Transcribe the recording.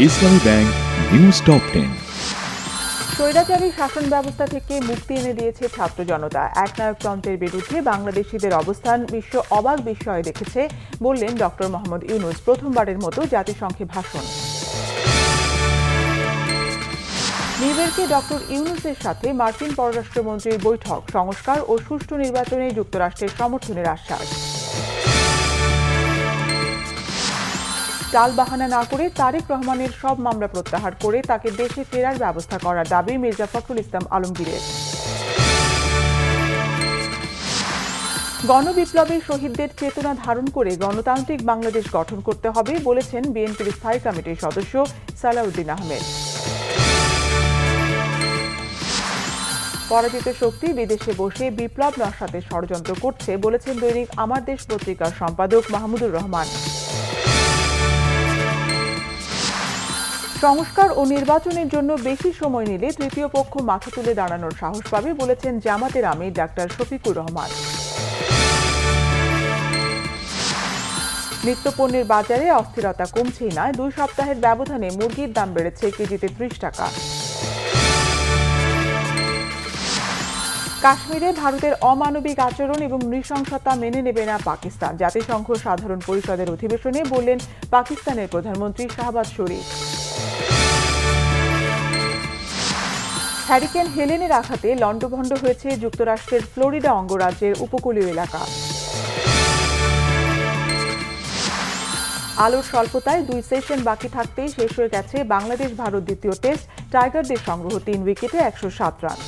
ইসলামী bank news top 10। স্বৈরাচারী শাসন ব্যবস্থা থেকে মুক্তি এনে দিয়েছে ছাত্র জনতা। একনায়কতন্ত্রের বিরুদ্ধে বাংলাদেশিদের অবস্থান বিশ্ব অবাক বিস্ময়ে দেখেছে বললেন ডক্টর মোহাম্মদ ইউনূস প্রথমবারের মতো জাতিসংঘে ভাষণ। নিউইয়র্কে ডক্টর ইউনূসের সাথে মার্কিন পররাষ্ট্রমন্ত্রীর বৈঠক, সংস্কার ও সুষ্ঠু নির্বাচনে যুক্তরাষ্ট্রের সমর্থনের আশ্বাস। টালবাহানা না করে তারেক রহমানের সব মামলা প্রত্যাহার করে তাকে দেশে ফেরার ব্যবস্থা করার দাবি মির্জা ফখরুল ইসলাম আলমগীরের। গণবিপ্লবে শহীদদের চেতনা ধারণ করে গণতান্ত্রিক বাংলাদেশ গঠন করতে হবে বলেছেন বিএনপির স্থায়ী কমিটির সদস্য সালাউদ্দিন আহমেদ। পরাজিত শক্তি বিদেশে বসে বিপ্লব নস্যাতের ষড়যন্ত্র করছে বলেছেন দৈনিক আমার দেশ পত্রিকার সম্পাদক মাহমুদুর রহমান। সংস্কার ও নির্বাচনের জন্য বেশি সময় নিলে তৃতীয় পক্ষ মাথা তুলে দাঁড়ানোর সাহস পাবে বলেছেন জামাতের আমির ডাক্তার শফিকুর রহমান। নিত্যপণ্যের বাজারে অস্থিরতা কমছেই না, 2 সপ্তাহের ব্যবধানে মুরগির দাম বেড়েছে কেজিতে 30 টাকা। কাশ্মীরে ভারতের অমানবিক আচরণ এবং নৃশংসতা মেনে নেবে না পাকিস্তান, জাতিসংঘ সাধারণ পরিষদের অধিবেশনে বললেন পাকিস্তানের প্রধানমন্ত্রী শাহবাজ শরীফ। হ্যারিকেন হেলেনের আঘাতে লণ্ডভণ্ড হয়েছে যুক্তরাষ্ট্রের ফ্লোরিডা অঙ্গরাজ্যের উপকূলীয় এলাকা। আলোর স্বল্পতায় 2 সেশন বাকি থাকতেই শেষ হয়ে গেছে বাংলাদেশ ভারত দ্বিতীয় টেস্ট। টাইগারদের সংগ্রহ 3 উইকেটে 107 রান।